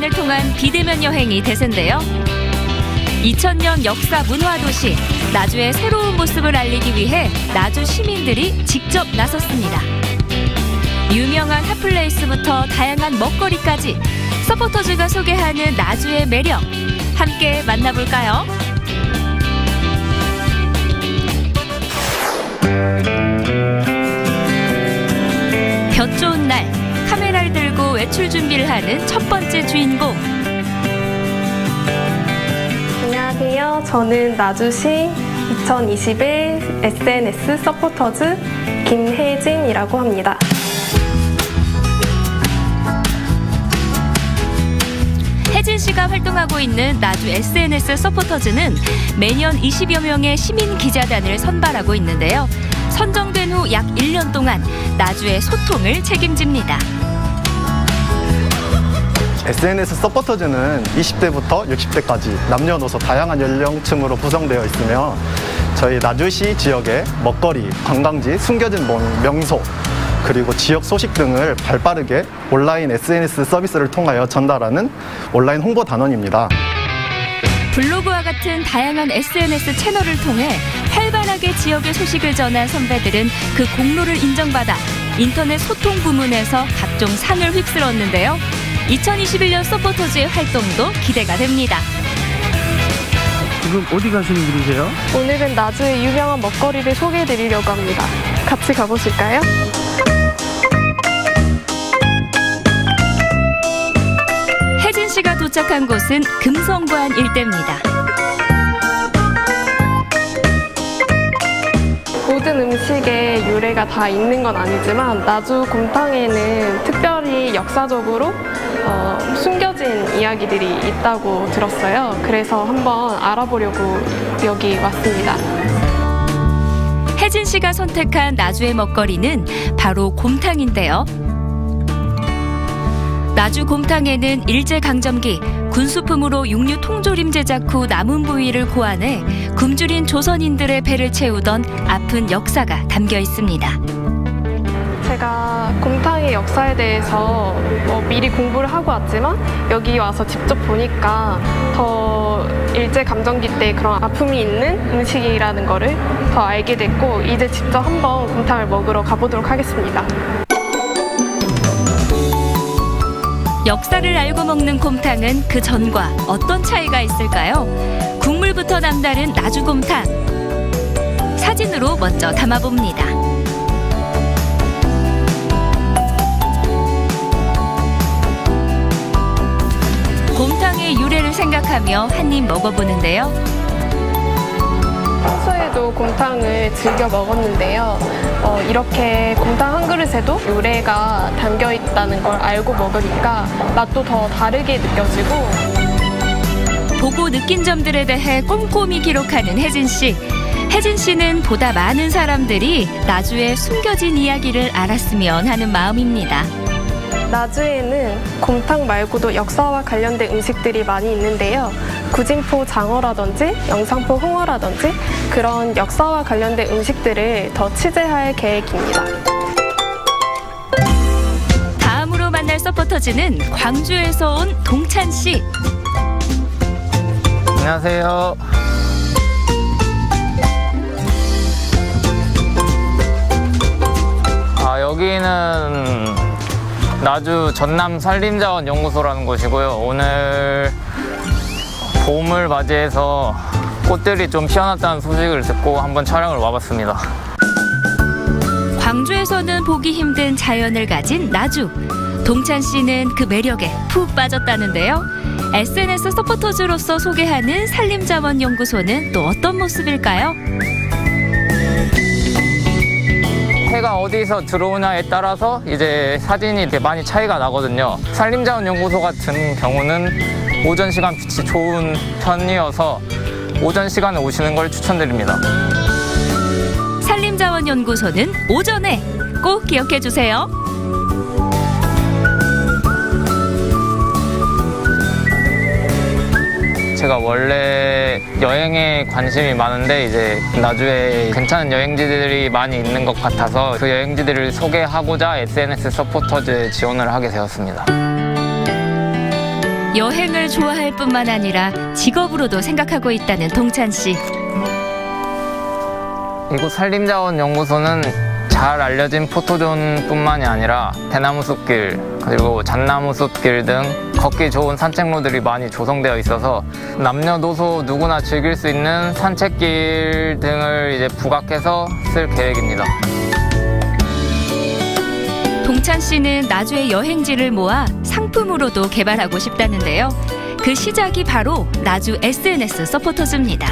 부산을 통한 비대면 여행이 대세인데요. 2000년 역사 문화도시 나주의 새로운 모습을 알리기 위해 나주 시민들이 직접 나섰습니다. 유명한 핫플레이스부터 다양한 먹거리까지 서포터즈가 소개하는 나주의 매력 함께 만나볼까요? 볕 좋은 날 카메라를 들고 외출 준비를 하는 첫 번째 주인공. 안녕하세요. 저는 나주시 2021 SNS 서포터즈 김혜진이라고 합니다. 혜진 씨가 활동하고 있는 나주 SNS 서포터즈는 매년 20여 명의 시민 기자단을 선발하고 있는데요. 선정된 후 약 1년 동안 나주의 소통을 책임집니다. SNS 서포터즈는 20대부터 60대까지 남녀노소 다양한 연령층으로 구성되어 있으며 저희 나주시 지역의 먹거리, 관광지, 숨겨진 명소, 그리고 지역 소식 등을 발빠르게 온라인 SNS 서비스를 통하여 전달하는 온라인 홍보 단원입니다. 블로그와 같은 다양한 SNS 채널을 통해 활발하게 지역의 소식을 전한 선배들은 그 공로를 인정받아 인터넷 소통 부문에서 각종 상을 휩쓸었는데요. 2021년 서포터즈의 활동도 기대가 됩니다. 지금 어디 가시는 길이세요? 오늘은 나주의 유명한 먹거리를 소개해드리려고 합니다. 같이 가보실까요? 혜진 씨가 도착한 곳은 금성관 일대입니다. 모든 음식에 유래가 다 있는 건 아니지만 나주 곰탕에는 특별히 역사적으로 숨겨진 이야기들이 있다고 들었어요. 그래서 한번 알아보려고 여기 왔습니다. 혜진 씨가 선택한 나주의 먹거리는 바로 곰탕인데요. 나주 곰탕에는 일제강점기 군수품으로 육류 통조림 제작 후 남은 부위를 고안해 굶주린 조선인들의 배를 채우던 아픈 역사가 담겨 있습니다. 제가 곰탕의 역사에 대해서 미리 공부를 하고 왔지만 여기 와서 직접 보니까 더 일제감정기 때 그런 아픔이 있는 음식이라는 거를 더 알게 됐고 이제 직접 한번 곰탕을 먹으러 가보도록 하겠습니다. 역사를 알고 먹는 곰탕은 그 전과 어떤 차이가 있을까요? 국물부터 남다른 나주곰탕. 사진으로 먼저 담아봅니다. 곰탕의 유래를 생각하며 한 입 먹어보는데요. 평소에도 곰탕을 즐겨 먹었는데요. 이렇게 곰탕 한 그릇에도 유래가 담겨 있다는 걸 알고 먹으니까 맛도 더 다르게 느껴지고 보고 느낀 점들에 대해 꼼꼼히 기록하는 혜진 씨. 혜진 씨는 보다 많은 사람들이 나주의 숨겨진 이야기를 알았으면 하는 마음입니다. 나주에는 곰탕 말고도 역사와 관련된 음식들이 많이 있는데요. 구진포 장어라든지 영상포 홍어라든지 그런 역사와 관련된 음식들을 더 취재할 계획입니다. 다음으로 만날 서포터즈는 광주에서 온 동찬 씨. 안녕하세요. 여기는 나주 전남 산림자원연구소라는 곳이고요. 오늘 봄을 맞이해서 꽃들이 좀 피어났다는 소식을 듣고 한번 촬영을 와봤습니다. 광주에서는 보기 힘든 자연을 가진 나주. 동찬 씨는 그 매력에 푹 빠졌다는데요. SNS 서포터즈로서 소개하는 산림자원연구소는 또 어떤 모습일까요? 해가 어디서 들어오냐에 따라서 이제 사진이 되게 많이 차이가 나거든요. 산림자원연구소 같은 경우는 오전 시간 빛이 좋은 편이어서 오전 시간에 오시는 걸 추천드립니다. 산림자원연구소는 오전에 꼭 기억해 주세요. 제가 원래 여행에 관심이 많은데 이제 나주에 괜찮은 여행지들이 많이 있는 것 같아서 그 여행지들을 소개하고자 SNS 서포터즈에 지원을 하게 되었습니다. 여행을 좋아할 뿐만 아니라 직업으로도 생각하고 있다는 동찬 씨. 이곳 산림자원연구소는 잘 알려진 포토존뿐만이 아니라 대나무 숲길 그리고 잣나무 숲길 등 걷기 좋은 산책로들이 많이 조성되어 있어서 남녀노소 누구나 즐길 수 있는 산책길 등을 이제 부각해서 쓸 계획입니다. 동찬 씨는 나주의 여행지를 모아 상품으로도 개발하고 싶다는데요. 그 시작이 바로 나주 SNS 서포터즈입니다.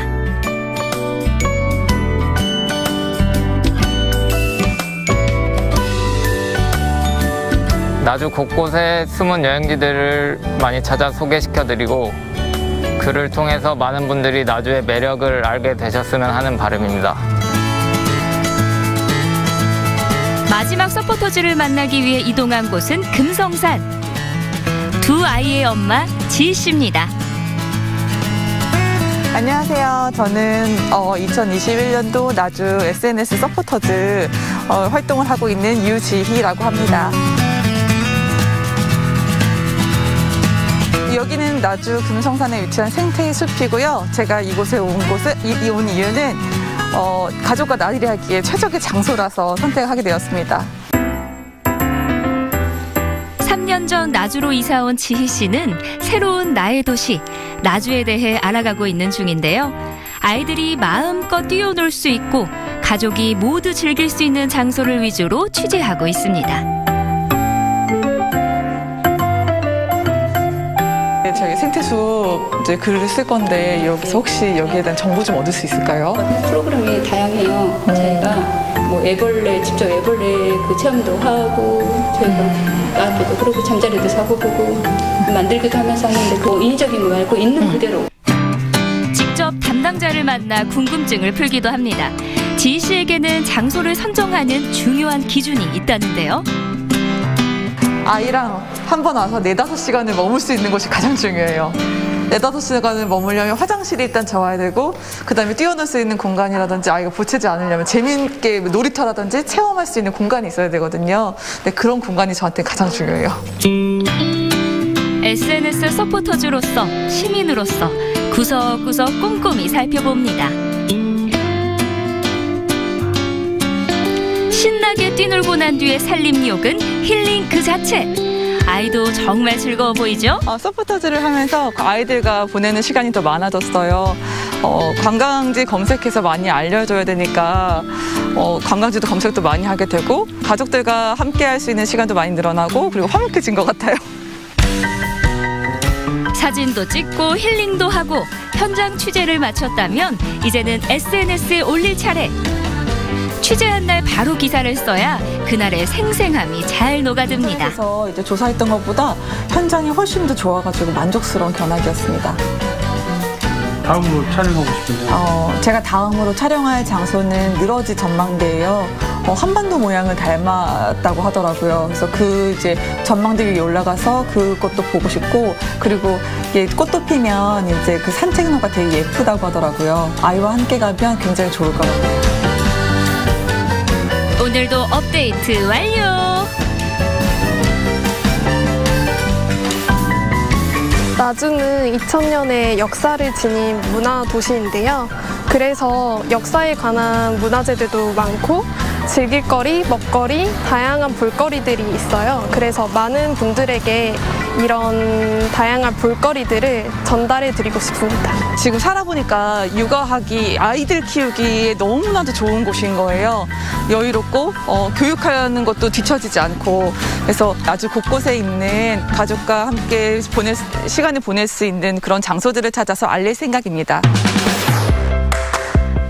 나주 곳곳에 숨은 여행지들을 많이 찾아 소개시켜드리고 그를 통해서 많은 분들이 나주의 매력을 알게 되셨으면 하는 바람입니다. 마지막 서포터즈를 만나기 위해 이동한 곳은 금성산. 두 아이의 엄마 지희 씨입니다. 안녕하세요. 저는 2021년도 나주 SNS 서포터즈 활동을 하고 있는 유지희라고 합니다. 여기는 나주 금성산에 위치한 생태의 숲이고요. 제가 이곳에 온 이유는 가족과 나들이 하기에 최적의 장소라서 선택하게 되었습니다. 3년 전 나주로 이사온 지희 씨는 새로운 나의 도시 나주에 대해 알아가고 있는 중인데요. 아이들이 마음껏 뛰어놀 수 있고 가족이 모두 즐길 수 있는 장소를 위주로 취재하고 있습니다. 저희 생태숲 이제 글을 쓸 건데 여기서 혹시 여기에 대한 정보 좀 얻을 수 있을까요? 프로그램이 다양해요. 저희가 뭐 직접 애벌레 그 체험도 하고 저희가 나한테도 그러고 잠자리도 사고보고 만들기도 하면서 하는데 그 인위적인 거 말고 있는 그대로. 직접 담당자를 만나 궁금증을 풀기도 합니다. 지희 씨에게는 장소를 선정하는 중요한 기준이 있다는데요. 아이랑 한 번 와서 4-5시간을 머물 수 있는 곳이 가장 중요해요. 4-5시간을 머물려면 화장실이 일단 좋아야 되고 그 다음에 뛰어놀 수 있는 공간이라든지 아이가 보채지 않으려면 재미있게 놀이터라든지 체험할 수 있는 공간이 있어야 되거든요. 근데 그런 공간이 저한테 가장 중요해요. SNS 서포터즈로서 시민으로서 구석구석 꼼꼼히 살펴봅니다. 신나게 뛰놀고 난 뒤의 산림욕은 힐링 그 자체. 아이도 정말 즐거워 보이죠? 서포터즈를 하면서 아이들과 보내는 시간이 더 많아졌어요. 관광지 검색해서 많이 알려줘야 되니까 관광지도 검색도 많이 하게 되고 가족들과 함께 할 수 있는 시간도 많이 늘어나고 그리고 화목해진 것 같아요. 사진도 찍고 힐링도 하고 현장 취재를 마쳤다면 이제는 SNS에 올릴 차례. 취재한 날 바로 기사를 써야 그날의 생생함이 잘 녹아듭니다. 그래서 이제 조사했던 것보다 현장이 훨씬 더 좋아가지고 만족스러운 견학이었습니다. 다음으로 촬영하고 싶은데요? 제가 다음으로 촬영할 장소는 느러지 전망대예요. 한반도 모양을 닮았다고 하더라고요. 그래서 그 이제 전망대 위에 올라가서 그것도 보고 싶고 그리고 이게 꽃도 피면 이제 그 산책로가 되게 예쁘다고 하더라고요. 아이와 함께 가면 굉장히 좋을 것 같아요. 오늘도 업데이트 완료! 나주는 2000년에 역사를 지닌 문화도시인데요. 그래서 역사에 관한 문화재들도 많고 즐길거리, 먹거리, 다양한 볼거리들이 있어요. 그래서 많은 분들에게 이런 다양한 볼거리들을 전달해드리고 싶습니다. 지금 살아보니까 육아하기, 아이들 키우기에 너무나도 좋은 곳인 거예요. 여유롭고 교육하는 것도 뒤처지지 않고 그래서 아주 곳곳에 있는 가족과 함께 시간을 보낼 수 있는 그런 장소들을 찾아서 알릴 생각입니다.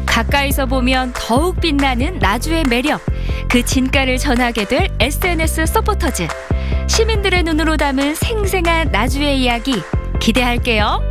가까이서 보면 더욱 빛나는 나주의 매력, 그 진가를 전하게 될 SNS 서포터즈. 시민들의 눈으로 담은 생생한 나주의 이야기 기대할게요.